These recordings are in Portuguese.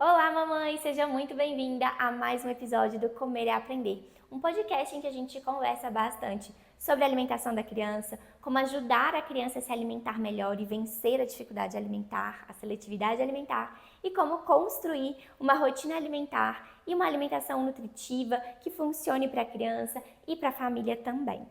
Olá, mamãe! Seja muito bem-vinda a mais um episódio do Comer e Aprender, um podcast em que a gente conversa bastante sobre a alimentação da criança, como ajudar a criança a se alimentar melhor e vencer a dificuldade alimentar, a seletividade alimentar, e como construir uma rotina alimentar e uma alimentação nutritiva que funcione para a criança e para a família também.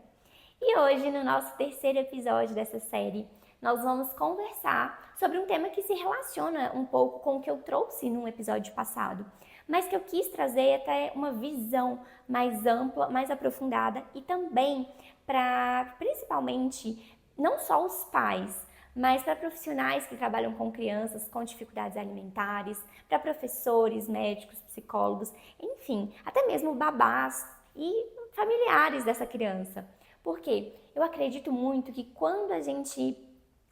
E hoje, no nosso terceiro episódio dessa série, nós vamos conversar sobre um tema que se relaciona um pouco com o que eu trouxe num episódio passado, mas que eu quis trazer até uma visão mais ampla, mais aprofundada e também para, principalmente, não só os pais, mas para profissionais que trabalham com crianças com dificuldades alimentares, para professores, médicos, psicólogos, enfim, até mesmo babás e familiares dessa criança. Porque eu acredito muito que quando a gente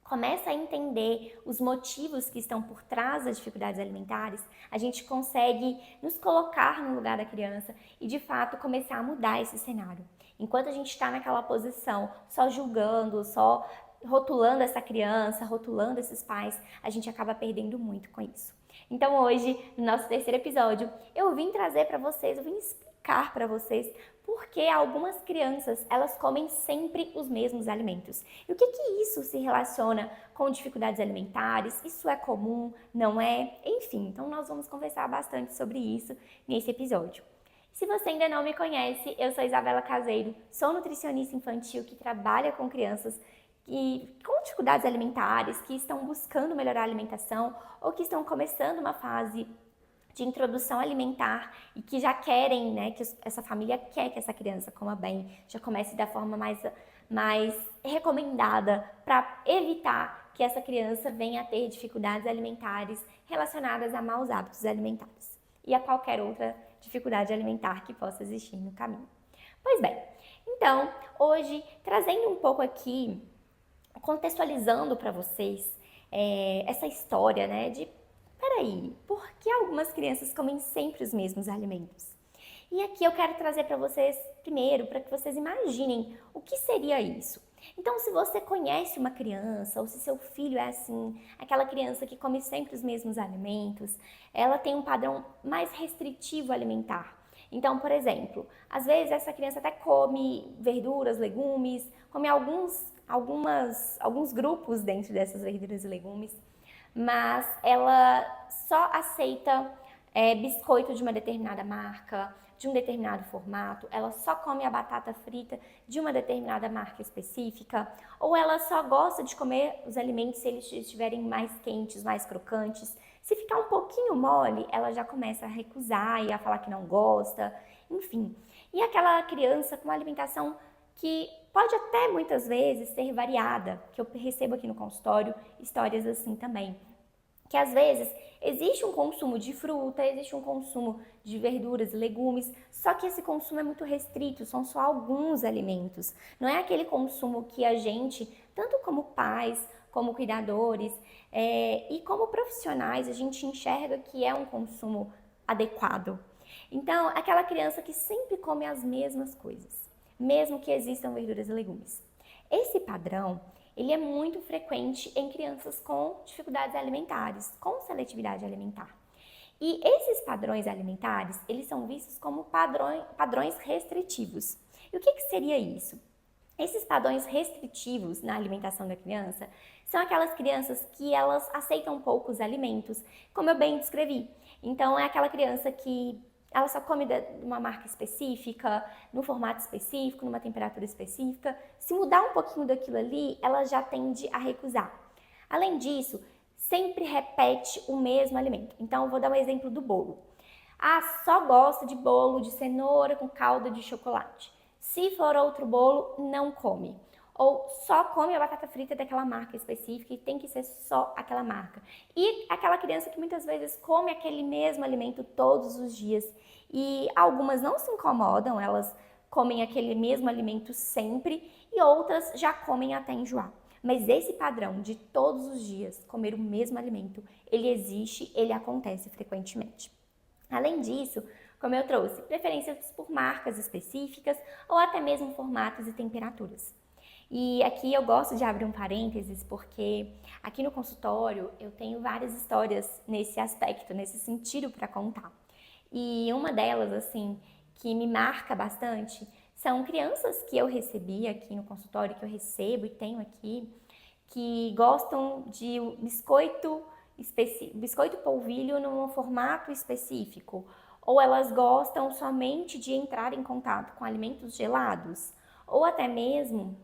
começa a entender os motivos que estão por trás das dificuldades alimentares, a gente consegue nos colocar no lugar da criança e, de fato, começar a mudar esse cenário. Enquanto a gente está naquela posição, só julgando, só rotulando essa criança, rotulando esses pais, a gente acaba perdendo muito com isso. Então hoje, no nosso terceiro episódio, eu vim trazer para vocês, eu vim explicar para vocês por que algumas crianças, elas comem sempre os mesmos alimentos. E o que isso se relaciona com dificuldades alimentares? Isso é comum? Não é? Enfim, então nós vamos conversar bastante sobre isso nesse episódio. Se você ainda não me conhece, eu sou Isabela Caseiro, sou nutricionista infantil que trabalha com crianças com dificuldades alimentares, que estão buscando melhorar a alimentação ou que estão começando uma fase de introdução alimentar e que já querem, né, que essa família quer que essa criança coma bem, já comece da forma mais recomendada para evitar que essa criança venha a ter dificuldades alimentares relacionadas a maus hábitos alimentares e a qualquer outra dificuldade alimentar que possa existir no caminho. Pois bem, então, hoje, trazendo um pouco aqui, contextualizando para vocês essa história, né, de peraí, por que algumas crianças comem sempre os mesmos alimentos? E aqui eu quero trazer para vocês, primeiro, para que vocês imaginem o que seria isso. Então, se você conhece uma criança, ou se seu filho é assim, aquela criança que come sempre os mesmos alimentos, ela tem um padrão mais restritivo alimentar. Então, por exemplo, às vezes essa criança até come verduras, legumes, come alguns grupos dentro dessas verduras e legumes, mas ela só aceita biscoito de uma determinada marca, de um determinado formato, ela só come a batata frita de uma determinada marca específica, ou ela só gosta de comer os alimentos se eles estiverem mais quentes, mais crocantes. Se ficar um pouquinho mole, ela já começa a recusar e a falar que não gosta, enfim. E aquela criança com uma alimentação que pode até muitas vezes ser variada, que eu recebo aqui no consultório histórias assim também. Que às vezes existe um consumo de fruta, existe um consumo de verduras e legumes, só que esse consumo é muito restrito, são só alguns alimentos. Não é aquele consumo que a gente, tanto como pais, como cuidadores e como profissionais, a gente enxerga que é um consumo adequado. Então, aquela criança que sempre come as mesmas coisas, mesmo que existam verduras e legumes. Esse padrão, ele é muito frequente em crianças com dificuldades alimentares, com seletividade alimentar. E esses padrões alimentares, eles são vistos como padrões restritivos. E o que seria isso? Esses padrões restritivos na alimentação da criança são aquelas crianças que elas aceitam poucos alimentos, como eu bem descrevi. Então, é aquela criança que ela só come de uma marca específica, num formato específico, numa temperatura específica. Se mudar um pouquinho daquilo ali, ela já tende a recusar. Além disso, sempre repete o mesmo alimento. Então, eu vou dar um exemplo do bolo. Ah, só gosta de bolo de cenoura com calda de chocolate. Se for outro bolo, não come. Ou só come a batata frita daquela marca específica e tem que ser só aquela marca. E aquela criança que muitas vezes come aquele mesmo alimento todos os dias e algumas não se incomodam, elas comem aquele mesmo alimento sempre e outras já comem até enjoar. Mas esse padrão de todos os dias comer o mesmo alimento, ele existe, ele acontece frequentemente. Além disso, como eu trouxe, preferências por marcas específicas ou até mesmo formatos e temperaturas. E aqui eu gosto de abrir um parênteses porque aqui no consultório eu tenho várias histórias nesse aspecto, nesse sentido para contar. E uma delas, assim, que me marca bastante, são crianças que eu recebi aqui no consultório, que eu recebo e tenho aqui, que gostam de biscoito polvilho num formato específico, ou elas gostam somente de entrar em contato com alimentos gelados, ou até mesmo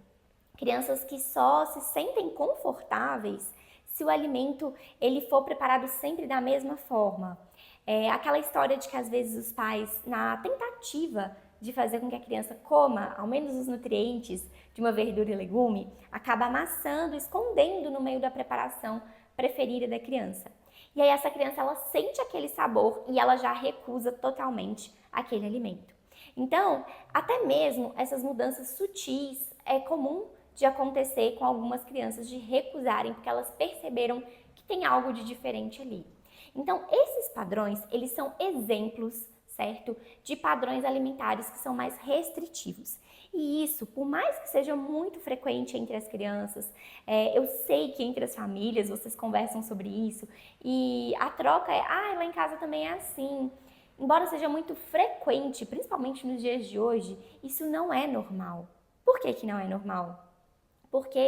crianças que só se sentem confortáveis se o alimento ele for preparado sempre da mesma forma. Aquela história de que às vezes os pais, na tentativa de fazer com que a criança coma ao menos os nutrientes de uma verdura e legume, acaba amassando, escondendo no meio da preparação preferida da criança. E aí essa criança ela sente aquele sabor e ela já recusa totalmente aquele alimento. Então, até mesmo essas mudanças sutis é comum de acontecer com algumas crianças de recusarem porque elas perceberam que tem algo de diferente ali. Então, esses padrões, eles são exemplos, certo? De padrões alimentares que são mais restritivos. E isso, por mais que seja muito frequente entre as crianças, eu sei que entre as famílias vocês conversam sobre isso e a troca lá em casa também é assim. Embora seja muito frequente, principalmente nos dias de hoje, isso não é normal. Por que não é normal? Porque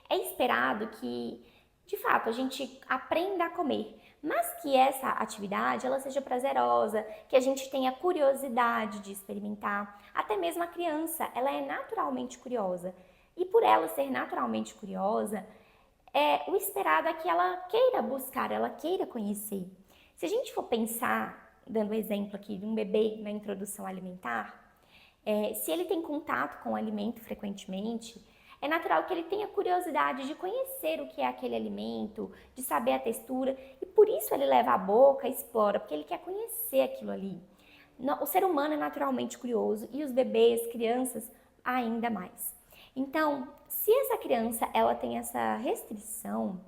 é esperado que, de fato, a gente aprenda a comer, mas que essa atividade ela seja prazerosa, que a gente tenha curiosidade de experimentar. Até mesmo a criança, ela é naturalmente curiosa. E por ela ser naturalmente curiosa, o esperado é que ela queira buscar, ela queira conhecer. Se a gente for pensar, dando exemplo aqui de um bebê na introdução alimentar, se ele tem contato com o alimento frequentemente, é natural que ele tenha curiosidade de conhecer o que é aquele alimento, de saber a textura, e por isso ele leva à boca, explora, porque ele quer conhecer aquilo ali. O ser humano é naturalmente curioso e os bebês, crianças, ainda mais. Então, se essa criança ela tem essa restrição,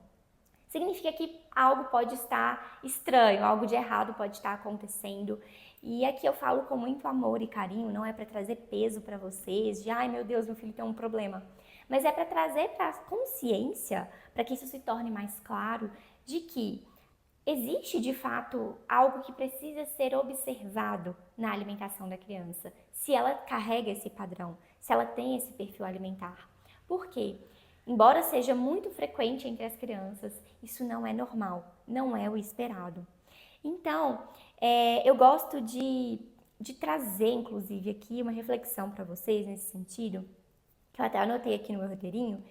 significa que algo pode estar estranho, algo de errado pode estar acontecendo. E aqui eu falo com muito amor e carinho, não é para trazer peso para vocês, de ai meu Deus, meu filho tem um problema. Mas é para trazer para a consciência, para que isso se torne mais claro, de que existe de fato algo que precisa ser observado na alimentação da criança, se ela carrega esse padrão, se ela tem esse perfil alimentar. Por quê? Embora seja muito frequente entre as crianças, isso não é normal, não é o esperado. Então, eu gosto de trazer, inclusive, aqui uma reflexão para vocês nesse sentido, que eu até anotei aqui no meu roteirinho,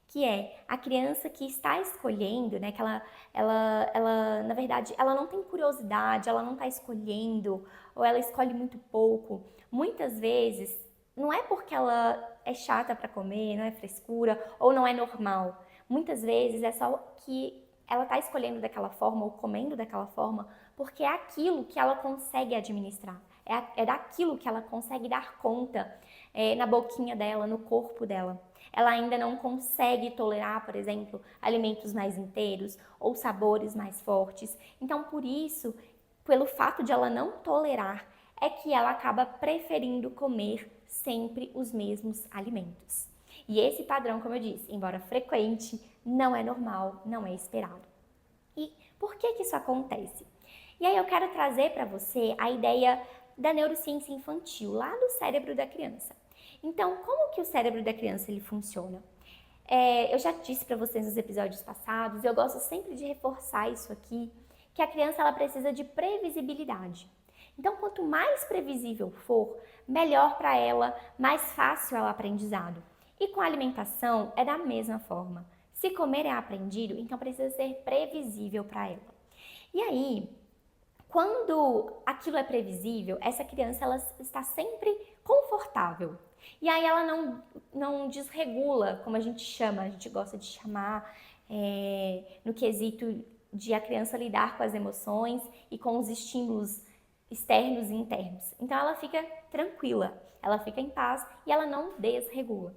que é a criança que está escolhendo, né, que ela, na verdade, ela não tem curiosidade, ela não está escolhendo, ou ela escolhe muito pouco. Muitas vezes, não é porque ela é chata para comer, não é frescura, ou não é normal. Muitas vezes é só que ela está escolhendo daquela forma, ou comendo daquela forma, porque é aquilo que ela consegue administrar, é daquilo que ela consegue dar conta na boquinha dela, no corpo dela. Ela ainda não consegue tolerar, por exemplo, alimentos mais inteiros ou sabores mais fortes. Então, por isso, pelo fato de ela não tolerar, é que ela acaba preferindo comer sempre os mesmos alimentos. E esse padrão, como eu disse, embora frequente, não é normal, não é esperado. E por que isso acontece? E aí eu quero trazer para você a ideia da neurociência infantil, lá do cérebro da criança. Então, como que o cérebro da criança ele funciona? Eu já disse para vocês nos episódios passados, e eu gosto sempre de reforçar isso aqui, que a criança ela precisa de previsibilidade. Então, quanto mais previsível for, melhor para ela, mais fácil é o aprendizado. E com a alimentação é da mesma forma. Se comer é aprendido, então precisa ser previsível para ela. E aí, quando aquilo é previsível, essa criança ela está sempre confortável. E aí ela não desregula, como a gente gosta de chamar, no quesito de a criança lidar com as emoções e com os estímulos externos e internos. Então ela fica tranquila, ela fica em paz e ela não desregula.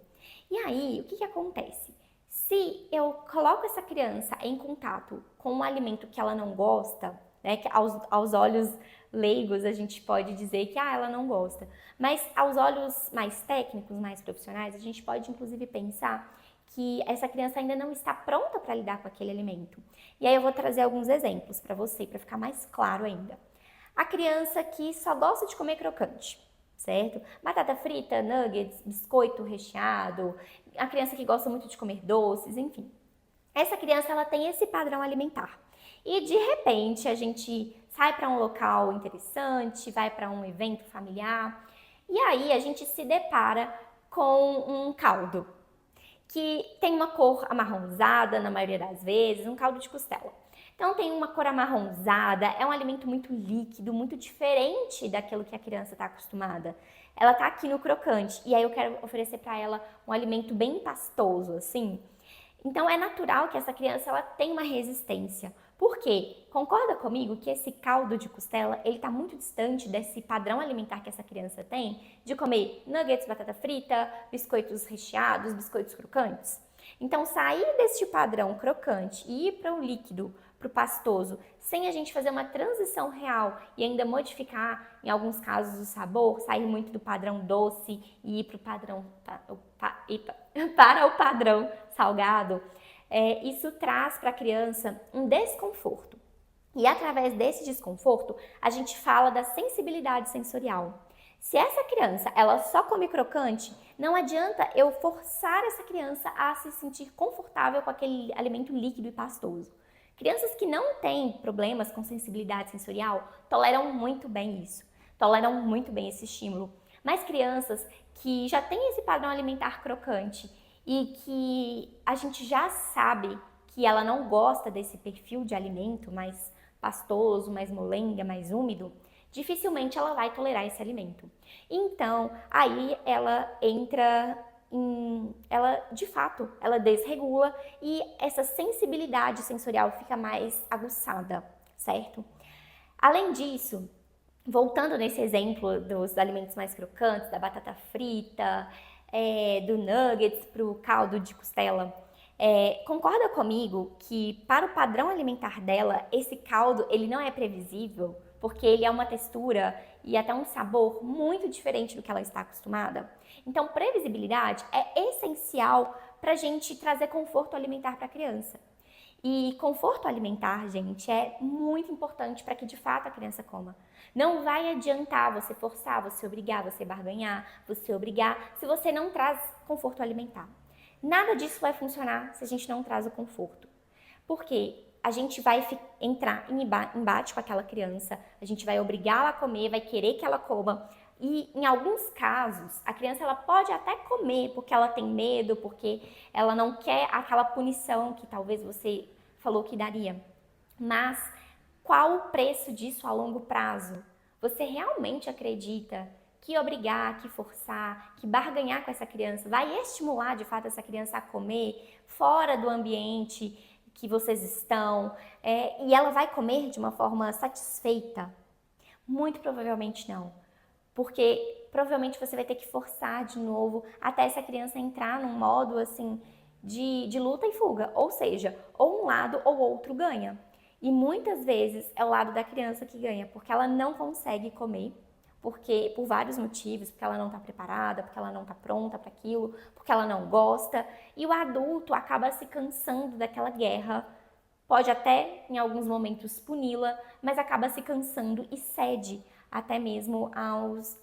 E aí, o que acontece? Se eu coloco essa criança em contato com um alimento que ela não gosta, né, que aos olhos leigos a gente pode dizer que ela não gosta, mas aos olhos mais técnicos, mais profissionais, a gente pode inclusive pensar que essa criança ainda não está pronta para lidar com aquele alimento. E aí eu vou trazer alguns exemplos para você, para ficar mais claro ainda. A criança que só gosta de comer crocante, certo? Batata frita, nuggets, biscoito recheado, a criança que gosta muito de comer doces, enfim. Essa criança, ela tem esse padrão alimentar. E de repente a gente sai para um local interessante, vai para um evento familiar, e aí a gente se depara com um caldo que tem uma cor amarronzada na maioria das vezes, um caldo de costela. Então tem uma cor amarronzada, é um alimento muito líquido, muito diferente daquilo que a criança está acostumada. Ela está aqui no crocante e aí eu quero oferecer para ela um alimento bem pastoso, assim. Então é natural que essa criança ela tenha uma resistência. Por quê? Concorda comigo que esse caldo de costela, ele está muito distante desse padrão alimentar que essa criança tem de comer nuggets, batata frita, biscoitos recheados, biscoitos crocantes? Então sair deste padrão crocante e ir para o líquido, para o pastoso, sem a gente fazer uma transição real e ainda modificar, em alguns casos, o sabor, sair muito do padrão doce e ir para o padrão, para o padrão salgado, isso traz para a criança um desconforto. E através desse desconforto, a gente fala da sensibilidade sensorial. Se essa criança ela só come crocante, não adianta eu forçar essa criança a se sentir confortável com aquele alimento líquido e pastoso. Crianças que não têm problemas com sensibilidade sensorial toleram muito bem isso, toleram muito bem esse estímulo. Mas crianças que já têm esse padrão alimentar crocante e que a gente já sabe que ela não gosta desse perfil de alimento mais pastoso, mais molenga, mais úmido, dificilmente ela vai tolerar esse alimento. Então, aí ela entra ela de fato, ela desregula e essa sensibilidade sensorial fica mais aguçada, certo? Além disso, voltando nesse exemplo dos alimentos mais crocantes, da batata frita, do nuggets para o caldo de costela, concorda comigo que para o padrão alimentar dela, esse caldo ele não é previsível, porque ele é uma textura e até um sabor muito diferente do que ela está acostumada? Então, previsibilidade é essencial para a gente trazer conforto alimentar para a criança. E conforto alimentar, gente, é muito importante para que de fato a criança coma. Não vai adiantar você forçar, você obrigar, você barganhar, você obrigar, se você não traz conforto alimentar. Nada disso vai funcionar se a gente não traz o conforto. Porque a gente vai entrar em embate com aquela criança, a gente vai obrigá-la a comer, vai querer que ela coma. E em alguns casos, a criança ela pode até comer porque ela tem medo, porque ela não quer aquela punição que talvez você falou que daria. Mas qual o preço disso a longo prazo? Você realmente acredita que obrigar, que forçar, que barganhar com essa criança vai estimular de fato essa criança a comer fora do ambiente que vocês estão e ela vai comer de uma forma satisfeita? Muito provavelmente não. Porque provavelmente você vai ter que forçar de novo até essa criança entrar num modo assim de luta e fuga. Ou seja, ou um lado ou outro ganha. E muitas vezes é o lado da criança que ganha, porque ela não consegue comer, porque por vários motivos, porque ela não está preparada, porque ela não está pronta para aquilo, porque ela não gosta. E o adulto acaba se cansando daquela guerra, pode até em alguns momentos puni-la, mas acaba se cansando e cede até mesmo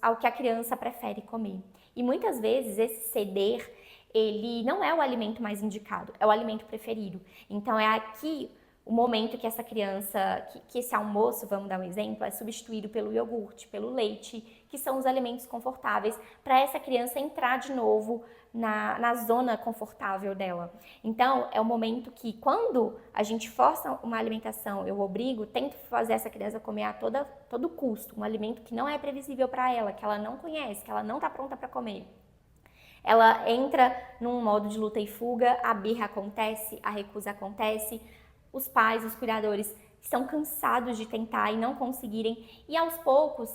ao que a criança prefere comer. E muitas vezes esse ceder, ele não é o alimento mais indicado, é o alimento preferido. Então é aqui o momento que essa criança, que esse almoço, vamos dar um exemplo, é substituído pelo iogurte, pelo leite, que são os alimentos confortáveis, para essa criança entrar de novo na zona confortável dela. Então, é o momento que, quando a gente força uma alimentação, eu obrigo, tento fazer essa criança comer a todo custo, um alimento que não é previsível para ela, que ela não conhece, que ela não está pronta para comer. Ela entra num modo de luta e fuga, a birra acontece, a recusa acontece, os pais, os cuidadores estão cansados de tentar e não conseguirem, e aos poucos,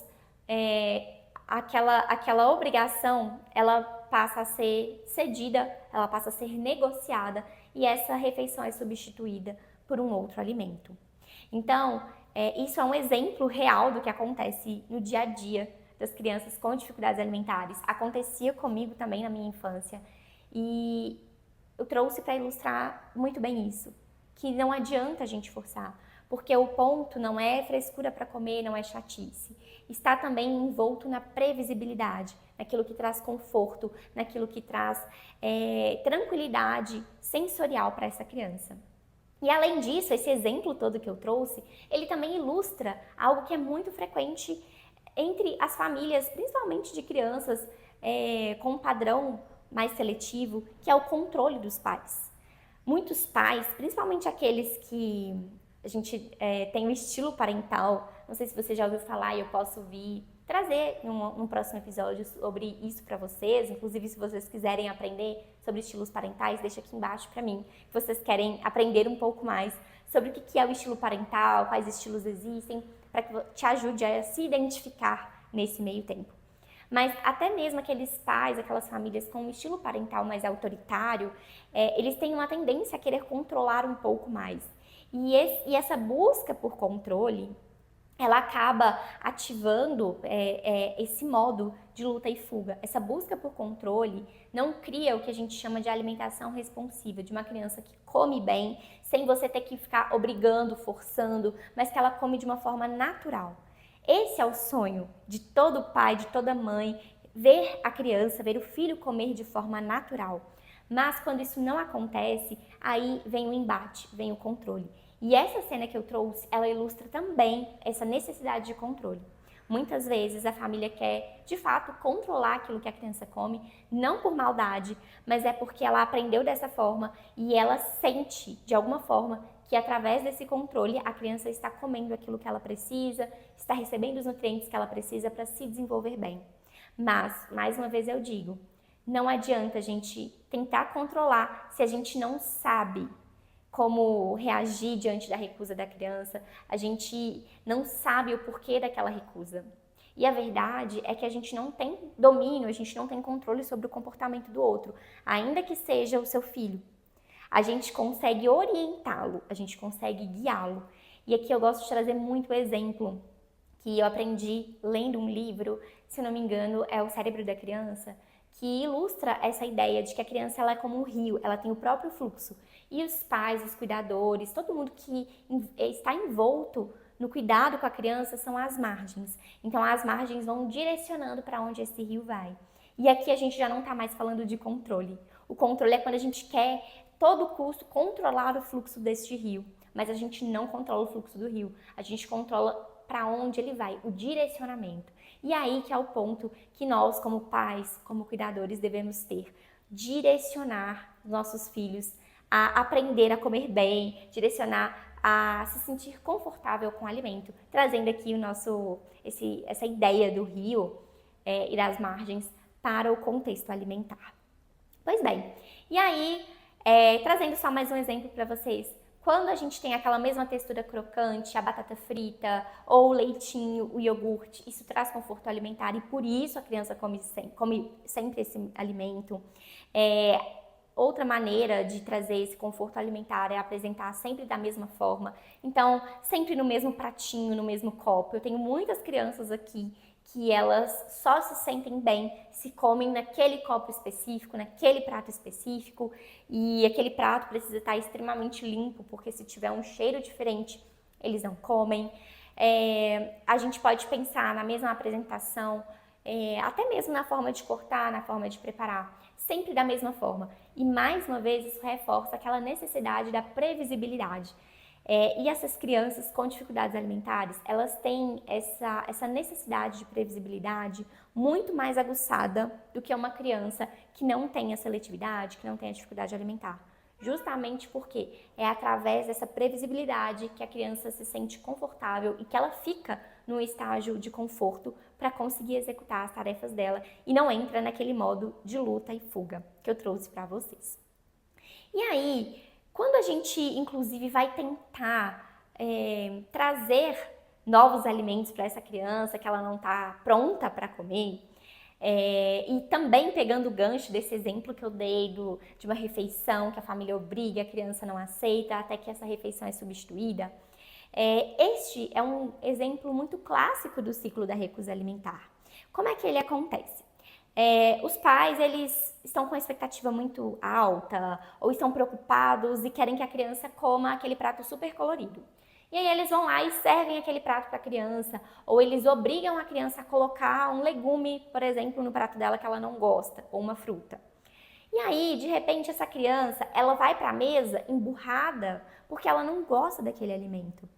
aquela obrigação, ela passa a ser cedida, ela passa a ser negociada, e essa refeição é substituída por um outro alimento. Então, isso é um exemplo real do que acontece no dia a dia das crianças com dificuldades alimentares. Acontecia comigo também na minha infância, e eu trouxe para ilustrar muito bem isso, que não adianta a gente forçar, porque o ponto não é frescura para comer, não é chatice. Está também envolto na previsibilidade, naquilo que traz conforto, naquilo que traz tranquilidade sensorial para essa criança. E além disso, esse exemplo todo que eu trouxe, ele também ilustra algo que é muito frequente entre as famílias, principalmente de crianças com um padrão mais seletivo, que é o controle dos pais. Muitos pais, principalmente aqueles que a gente tem o estilo parental, não sei se você já ouviu falar e eu posso vir trazer num próximo episódio sobre isso para vocês, inclusive se vocês quiserem aprender sobre estilos parentais, deixa aqui embaixo para mim, se vocês querem aprender um pouco mais sobre o que é o estilo parental, quais estilos existem, para que te ajude a se identificar nesse meio tempo. Mas até mesmo aqueles pais, aquelas famílias com um estilo parental mais autoritário, eles têm uma tendência a querer controlar um pouco mais. E essa busca por controle, ela acaba ativando esse modo de luta e fuga. Essa busca por controle não cria o que a gente chama de alimentação responsiva, de uma criança que come bem, sem você ter que ficar obrigando, forçando, mas que ela come de uma forma natural. Esse é o sonho de todo pai, de toda mãe, ver a criança, ver o filho comer de forma natural. Mas quando isso não acontece, aí vem o embate, vem o controle. E essa cena que eu trouxe, ela ilustra também essa necessidade de controle. Muitas vezes a família quer, de fato, controlar aquilo que a criança come, não por maldade, mas é porque ela aprendeu dessa forma e ela sente, de alguma forma, que através desse controle a criança está comendo aquilo que ela precisa, está recebendo os nutrientes que ela precisa para se desenvolver bem. Mas, mais uma vez eu digo, não adianta a gente tentar controlar se a gente não sabe como reagir diante da recusa da criança, a gente não sabe o porquê daquela recusa. E a verdade é que a gente não tem domínio, a gente não tem controle sobre o comportamento do outro, ainda que seja o seu filho. A gente consegue orientá-lo, a gente consegue guiá-lo. E aqui eu gosto de trazer muito exemplo que eu aprendi lendo um livro, se não me engano, é O Cérebro da Criança, que ilustra essa ideia de que a criança ela é como um rio, ela tem o próprio fluxo. E os pais, os cuidadores, todo mundo que está envolto no cuidado com a criança são as margens. Então as margens vão direcionando para onde esse rio vai. E aqui a gente já não está mais falando de controle. O controle é quando a gente quer, todo custo, controlar o fluxo deste rio. Mas a gente não controla o fluxo do rio. A gente controla para onde ele vai, o direcionamento. E aí que é o ponto que nós, como pais, como cuidadores, devemos ter. Direcionar nossos filhos a aprender a comer bem, direcionar a se sentir confortável com o alimento. Trazendo aqui essa ideia do rio e das margens para o contexto alimentar. Pois bem, e aí, trazendo só mais um exemplo para vocês. Quando a gente tem aquela mesma textura crocante, a batata frita ou o leitinho, o iogurte, isso traz conforto alimentar e por isso a criança come sempre esse alimento. Outra maneira de trazer esse conforto alimentar é apresentar sempre da mesma forma. Então, sempre no mesmo pratinho, no mesmo copo. Eu tenho muitas crianças aqui que elas só se sentem bem se comem naquele copo específico, naquele prato específico, e aquele prato precisa estar extremamente limpo, porque se tiver um cheiro diferente, eles não comem. A gente pode pensar na mesma apresentação, até mesmo na forma de cortar, na forma de preparar, sempre da mesma forma. E mais uma vez isso reforça aquela necessidade da previsibilidade. E essas crianças com dificuldades alimentares, elas têm essa necessidade de previsibilidade muito mais aguçada do que uma criança que não tem a seletividade, que não tem a dificuldade alimentar. Justamente porque é através dessa previsibilidade que a criança se sente confortável e que ela fica num estágio de conforto para conseguir executar as tarefas dela e não entra naquele modo de luta e fuga que eu trouxe para vocês. E aí, quando a gente, inclusive, vai tentar trazer novos alimentos para essa criança que ela não está pronta para comer, e também pegando o gancho desse exemplo que eu dei de uma refeição que a família obriga, a criança não aceita, até que essa refeição é substituída, este é um exemplo muito clássico do ciclo da recusa alimentar. Como é que ele acontece? Os pais, eles estão com a expectativa muito alta ou estão preocupados e querem que a criança coma aquele prato super colorido. E aí eles vão lá e servem aquele prato para a criança, ou eles obrigam a criança a colocar um legume, por exemplo, no prato dela que ela não gosta, ou uma fruta. E aí, de repente, essa criança, ela vai para a mesa emburrada porque ela não gosta daquele alimento.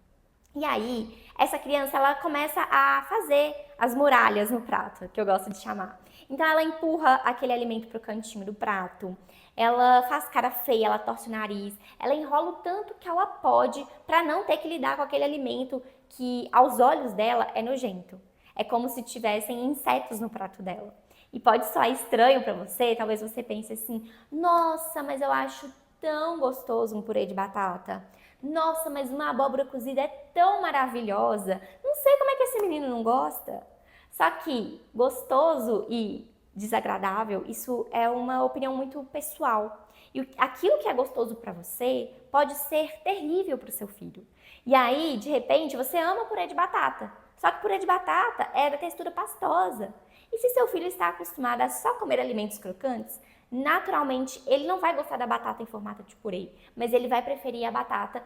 E aí, essa criança, ela começa a fazer as muralhas no prato, que eu gosto de chamar. Então, ela empurra aquele alimento pro cantinho do prato, ela faz cara feia, ela torce o nariz, ela enrola o tanto que ela pode para não ter que lidar com aquele alimento que, aos olhos dela, é nojento. É como se tivessem insetos no prato dela. E pode soar estranho para você, talvez você pense assim: nossa, mas eu acho tão gostoso um purê de batata. Nossa, mas uma abóbora cozida é tão maravilhosa. Não sei como é que esse menino não gosta. Só que gostoso e desagradável, isso é uma opinião muito pessoal. E aquilo que é gostoso para você pode ser terrível para o seu filho. E aí, de repente, você ama purê de batata. Só que purê de batata é da textura pastosa. E se seu filho está acostumado a só comer alimentos crocantes, naturalmente ele não vai gostar da batata em formato de purê, mas ele vai preferir a batata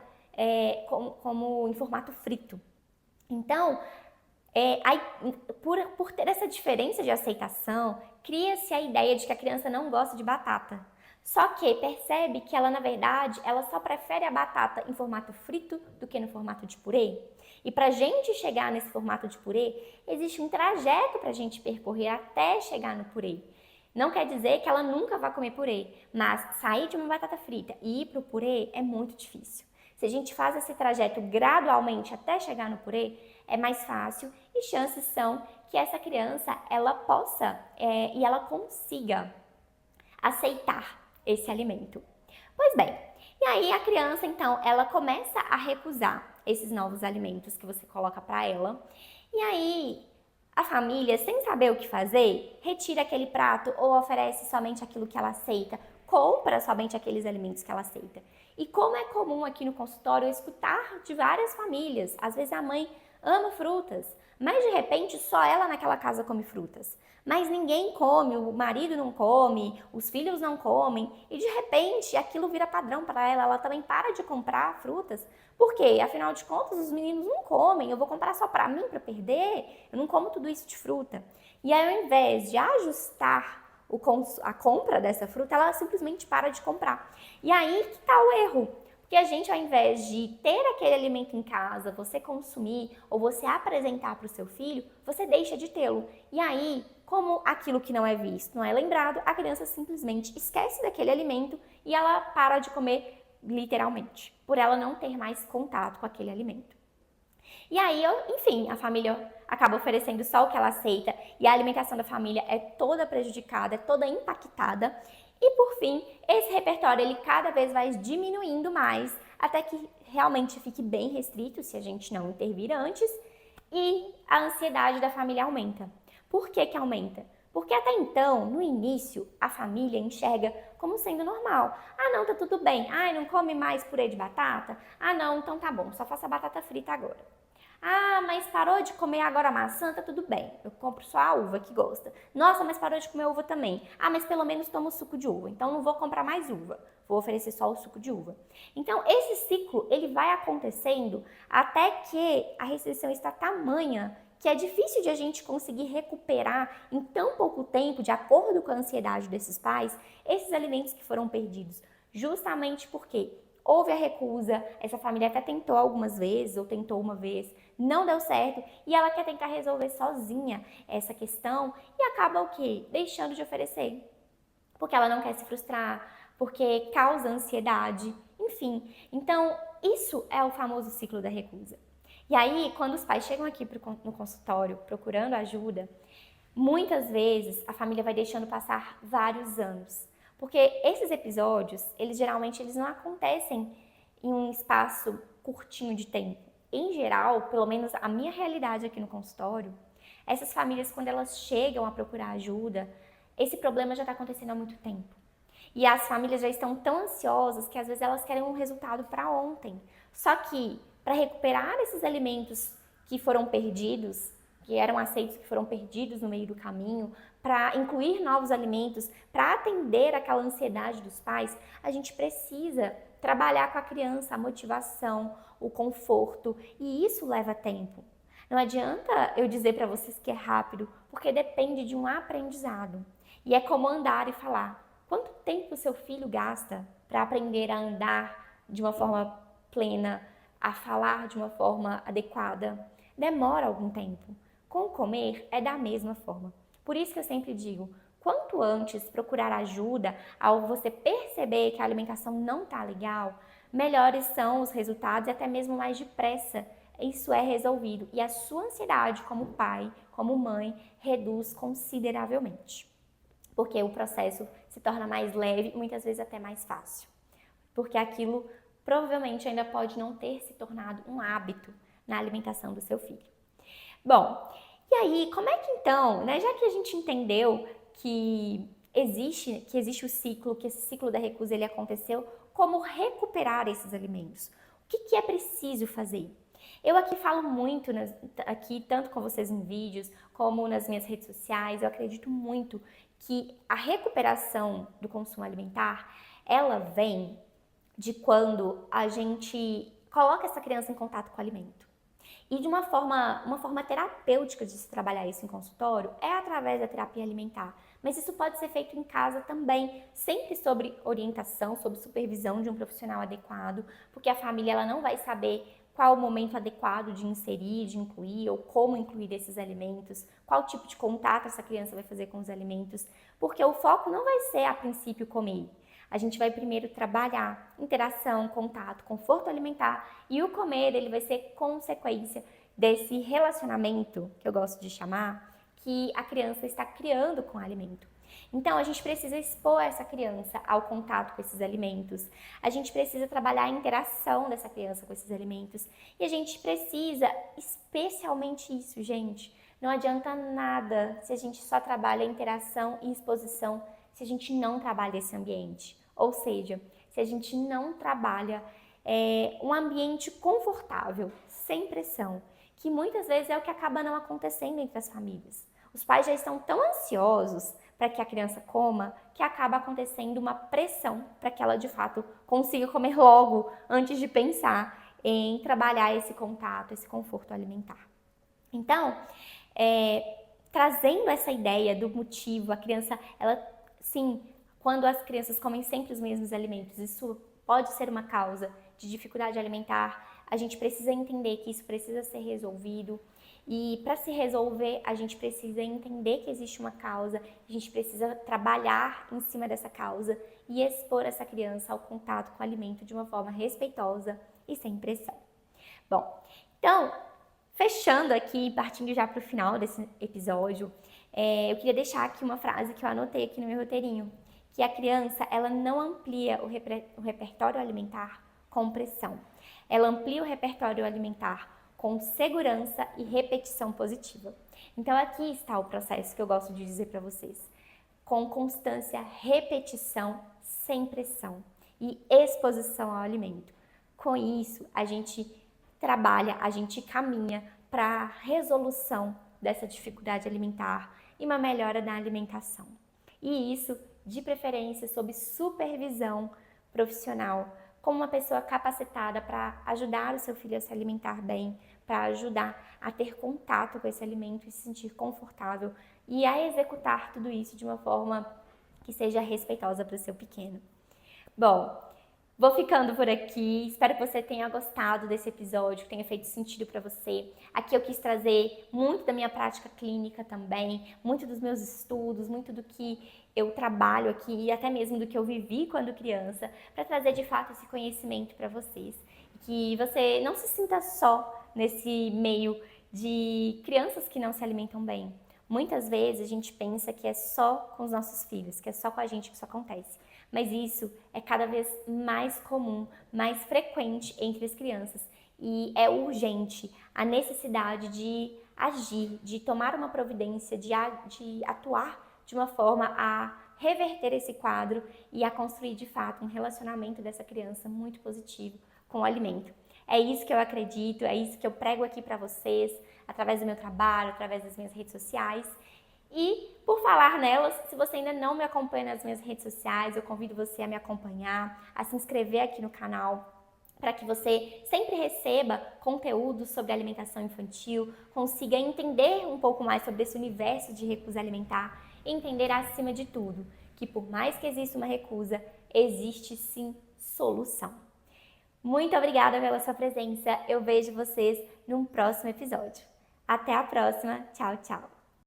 como em formato frito. Então, por ter essa diferença de aceitação, cria-se a ideia de que a criança não gosta de batata. Só que percebe que ela, na verdade, ela só prefere a batata em formato frito do que no formato de purê. E para a gente chegar nesse formato de purê, existe um trajeto para a gente percorrer até chegar no purê. Não quer dizer que ela nunca vai comer purê, mas sair de uma batata frita e ir para o purê é muito difícil. Se a gente faz esse trajeto gradualmente até chegar no purê, é mais fácil e chances são que essa criança ela possa e ela consiga aceitar esse alimento. Pois bem, e aí a criança então ela começa a recusar esses novos alimentos que você coloca para ela. E aí a família, sem saber o que fazer, retira aquele prato ou oferece somente aquilo que ela aceita, compra somente aqueles alimentos que ela aceita. E como é comum aqui no consultório eu escutar de várias famílias, às vezes a mãe ama frutas, mas de repente só ela naquela casa come frutas. Mas ninguém come, o marido não come, os filhos não comem, e de repente aquilo vira padrão para ela, ela também para de comprar frutas. Por quê? Afinal de contas, os meninos não comem, eu vou comprar só para mim, para perder? Eu não como tudo isso de fruta. E aí, ao invés de ajustar a compra dessa fruta, ela simplesmente para de comprar. E aí que está o erro. Porque a gente, ao invés de ter aquele alimento em casa, você consumir ou você apresentar para o seu filho, você deixa de tê-lo. E aí, como aquilo que não é visto não é lembrado, a criança simplesmente esquece daquele alimento e ela para de comer literalmente, por ela não ter mais contato com aquele alimento. E aí, enfim, a família acaba oferecendo só o que ela aceita e a alimentação da família é toda prejudicada, é toda impactada. E por fim, esse repertório ele cada vez vai diminuindo mais até que realmente fique bem restrito se a gente não intervir antes e a ansiedade da família aumenta. Por que que aumenta? Porque até então, no início, a família enxerga como sendo normal. Ah, não, tá tudo bem. Ah, não come mais purê de batata? Ah, não, então tá bom, só faça batata frita agora. Ah, mas parou de comer agora a maçã? Tá tudo bem. Eu compro só a uva que gosta. Nossa, mas parou de comer uva também. Ah, mas pelo menos toma o suco de uva. Então não vou comprar mais uva. Vou oferecer só o suco de uva. Então esse ciclo ele vai acontecendo até que a restrição está tamanha que é difícil de a gente conseguir recuperar em tão pouco tempo, de acordo com a ansiedade desses pais, esses alimentos que foram perdidos. Justamente porque houve a recusa, essa família até tentou algumas vezes, ou tentou uma vez, não deu certo, e ela quer tentar resolver sozinha essa questão, e acaba o quê? Deixando de oferecer. Porque ela não quer se frustrar, porque causa ansiedade, enfim. Então, isso é o famoso ciclo da recusa. E aí, quando os pais chegam aqui no consultório procurando ajuda, muitas vezes a família vai deixando passar vários anos. Porque esses episódios, geralmente eles não acontecem em um espaço curtinho de tempo. Em geral, pelo menos a minha realidade aqui no consultório, essas famílias, quando elas chegam a procurar ajuda, esse problema já está acontecendo há muito tempo. E as famílias já estão tão ansiosas que às vezes elas querem um resultado para ontem. Só que para recuperar esses alimentos que foram perdidos, que eram aceitos que foram perdidos no meio do caminho, para incluir novos alimentos, para atender aquela ansiedade dos pais, a gente precisa trabalhar com a criança a motivação, o conforto, e isso leva tempo. Não adianta eu dizer para vocês que é rápido, porque depende de um aprendizado. E é como andar e falar. Quanto tempo o seu filho gasta para aprender a andar de uma forma plena, a falar de uma forma adequada? Demora algum tempo. Com comer é da mesma forma. Por isso que eu sempre digo, quanto antes procurar ajuda ao você perceber que a alimentação não está legal, melhores são os resultados e até mesmo mais depressa isso é resolvido. E a sua ansiedade como pai, como mãe, reduz consideravelmente. Porque o processo se torna mais leve e muitas vezes até mais fácil. Porque aquilo provavelmente ainda pode não ter se tornado um hábito na alimentação do seu filho. Bom, e aí, como é que então, né, já que a gente entendeu que existe o ciclo, que esse ciclo da recusa ele aconteceu, como recuperar esses alimentos? O que é preciso fazer? Eu aqui falo muito, aqui tanto com vocês em vídeos, como nas minhas redes sociais, eu acredito muito que a recuperação do consumo alimentar, ela vem de quando a gente coloca essa criança em contato com o alimento. E de uma forma terapêutica de se trabalhar isso em consultório é através da terapia alimentar. Mas isso pode ser feito em casa também, sempre sob orientação, sob supervisão de um profissional adequado, porque a família ela não vai saber qual o momento adequado de inserir, de incluir, ou como incluir esses alimentos, qual tipo de contato essa criança vai fazer com os alimentos, porque o foco não vai ser, a princípio, comer. A gente vai primeiro trabalhar interação, contato, conforto alimentar, e o comer ele vai ser consequência desse relacionamento, que eu gosto de chamar, que a criança está criando com o alimento. Então, a gente precisa expor essa criança ao contato com esses alimentos, a gente precisa trabalhar a interação dessa criança com esses alimentos, e a gente precisa, especialmente isso, gente, não adianta nada se a gente só trabalha a interação e exposição, se a gente não trabalha esse ambiente. Ou seja, se a gente não trabalha um ambiente confortável, sem pressão, que muitas vezes é o que acaba não acontecendo entre as famílias. Os pais já estão tão ansiosos para que a criança coma, que acaba acontecendo uma pressão para que ela de fato consiga comer logo, antes de pensar em trabalhar esse contato, esse conforto alimentar. Então, trazendo essa ideia do motivo, a criança, ela, sim, quando as crianças comem sempre os mesmos alimentos, isso pode ser uma causa de dificuldade alimentar, a gente precisa entender que isso precisa ser resolvido. E para se resolver, a gente precisa entender que existe uma causa, a gente precisa trabalhar em cima dessa causa e expor essa criança ao contato com o alimento de uma forma respeitosa e sem pressão. Bom, então, fechando aqui, partindo já para o final desse episódio, eu queria deixar aqui uma frase que eu anotei aqui no meu roteirinho, que a criança, ela não amplia o repertório alimentar com pressão. Ela amplia o repertório alimentar com segurança e repetição positiva. Então aqui está o processo que eu gosto de dizer para vocês. Com constância, repetição, sem pressão e exposição ao alimento. Com isso, a gente trabalha, a gente caminha para a resolução dessa dificuldade alimentar e uma melhora na alimentação. E isso, de preferência, sob supervisão profissional, como uma pessoa capacitada para ajudar o seu filho a se alimentar bem, para ajudar a ter contato com esse alimento e se sentir confortável e a executar tudo isso de uma forma que seja respeitosa para o seu pequeno. Bom, vou ficando por aqui, espero que você tenha gostado desse episódio, que tenha feito sentido para você. Aqui eu quis trazer muito da minha prática clínica também, muito dos meus estudos, muito do que eu trabalho aqui e até mesmo do que eu vivi quando criança, para trazer de fato esse conhecimento para vocês. Que você não se sinta só nesse meio de crianças que não se alimentam bem. Muitas vezes a gente pensa que é só com os nossos filhos, que é só com a gente que isso acontece. Mas isso é cada vez mais comum, mais frequente entre as crianças. E é urgente a necessidade de agir, de tomar uma providência, de atuar de uma forma a reverter esse quadro e a construir de fato um relacionamento dessa criança muito positivo com o alimento. É isso que eu acredito, é isso que eu prego aqui para vocês. através do meu trabalho, através das minhas redes sociais. E por falar nelas, se você ainda não me acompanha nas minhas redes sociais, eu convido você a me acompanhar, a se inscrever aqui no canal, para que você sempre receba conteúdo sobre alimentação infantil, consiga entender um pouco mais sobre esse universo de recusa alimentar e entender, acima de tudo, que por mais que exista uma recusa, existe sim solução. Muito obrigada pela sua presença, eu vejo vocês num próximo episódio. Até a próxima, tchau, tchau!